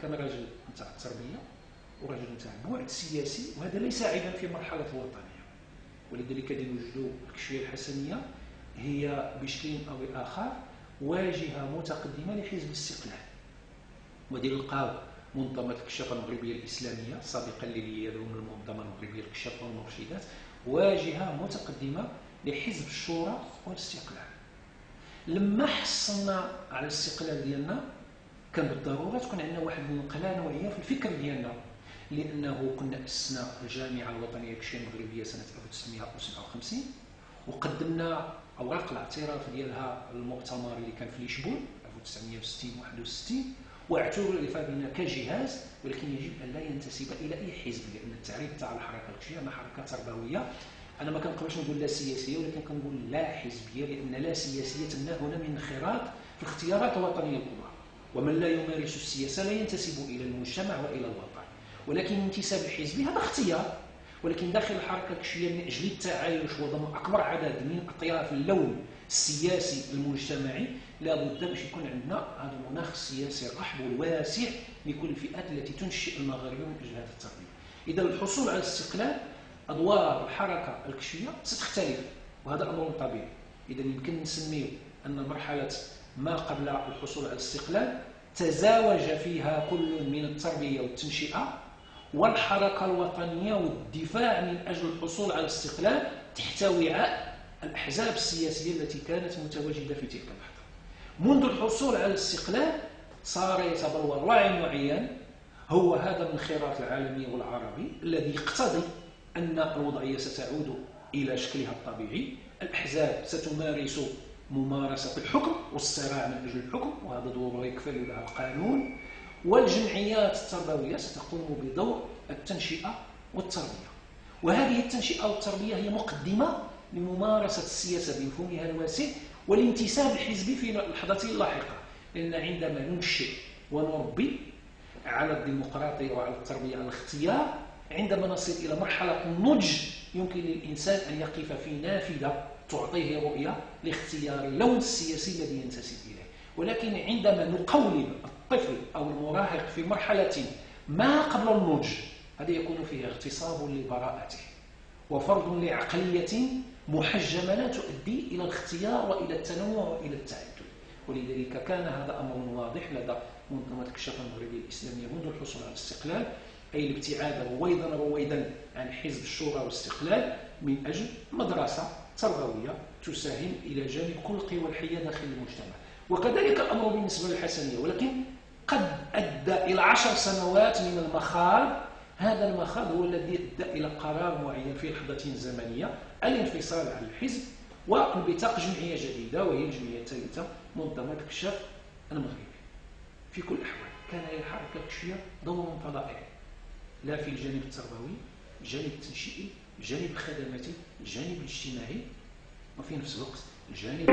كان راجل نتاع التربيه وراجل نتاع البعد السياسي، وهذا ليس عيبا في مرحله الوطنيه. ولذلك غادي نوجدوا الكشفيه الحسنيه هي بشكل او باخر واجهه متقدمه لحزب الاستقلال. وغادي نلقاو منظمه الكشافه المغربيه الاسلاميه سابقا اللي هي المنظمه المغربيه للكشافه والمرشدات واجهه متقدمه لحزب الشورى والاستقلال. لما حصلنا على الاستقلال ديالنا كان بالضروره تكون عندنا واحد النقله نوعيه في الفكر ديالنا، لانه كنا اسسنا الجامعه الوطنيه للكشفيه المغربيه سنه 1957 وقدمنا اوراق الاعتراف ديالها للمؤتمر اللي كان في لشبون 1960 61 واعترف بنا كجهاز، ولكن يجب ان لا ينتسب الى اي حزب، لان التعريف تاع الحركه الكشفيه انها حركه تربويه. انا ما كنقدرش نقول لا سياسيه، ولكن كنقول لا حزبيه، لان لا سياسيه تمنع هنا من انخراط في الاختيارات الوطنيه الكبرى. ومن لا يمارس السياسه لا ينتسب الى المجتمع والى الوطن، ولكن الانتساب الحزبي هذا اختيار. ولكن داخل الحركه الكشفيه من اجل التعايش وضم اكبر عدد من اطياف اللون السياسي المجتمعي لابد باش يكون عندنا هذا المناخ السياسي الرحب والواسع لكل الفئات التي تنشئ المغاربه من اجل هذه التربيه. اذا الحصول على الاستقلال ادوار الحركه الكشفيه ستختلف، وهذا امر طبيعي. اذا يمكن نسميه ان مرحله ما قبل الحصول على الاستقلال تزاوج فيها كل من التربيه والتنشئه والحركه الوطنيه والدفاع من اجل الحصول على الاستقلال تحت وعاء الاحزاب السياسيه التي كانت متواجده في تلك اللحظه. منذ الحصول على الاستقلال صار يتبلور وعي معين، هو هذا الانخراط العالمي والعربي الذي يقتضي ان الوضعيه ستعود الى شكلها الطبيعي، الاحزاب ستمارس ممارسه الحكم والصراع من اجل الحكم، وهذا دور يكفل له القانون، والجمعيات التربويه ستقوم بدور التنشئه والتربيه. وهذه التنشئه والتربيه هي مقدمه لممارسه السياسه بمفهومها الواسع والانتساب الحزبي في اللحظه اللاحقه، لان عندما ننشئ ونربي على الديمقراطيه وعلى التربيه على الاختيار، عندما نصل الى مرحله النضج يمكن للانسان ان يقف في نافذه تعطيه رؤيه لاختيار اللون السياسي الذي ينتسب اليه. ولكن عندما نقولب الطفل او المراهق في مرحله ما قبل النضج، هذا يكون فيه اغتصاب لبراءته وفرض لعقليه محجمه لا تؤدي الى الاختيار والى التنوع والى التعدد. ولذلك كان هذا امر واضح لدى منظمه الكشافه المغربيه الاسلاميه منذ الحصول على الاستقلال، اي الابتعاد رويدا عن حزب الشورى والاستقلال من اجل مدرسه تربويه تساهم الى جانب كل القوى الحيه داخل المجتمع. وكذلك الامر بالنسبه للحسنيه، ولكن قد ادى الى 10 سنوات من المخاض. هذا المخاض هو الذي ادى الى قرار معين في لحظه زمنيه، الانفصال عن الحزب وانبثاق جمعيه جديده، وهي الجمعيه الثالثه منظمه الكشاف المغربي. في كل الاحوال كان للحركه الكشفيه دور فضائي، لا في الجانب التربوي، الجانب التنشئي، الجانب الخدماتي، الجانب الاجتماعي، وفي نفس الوقت الجانب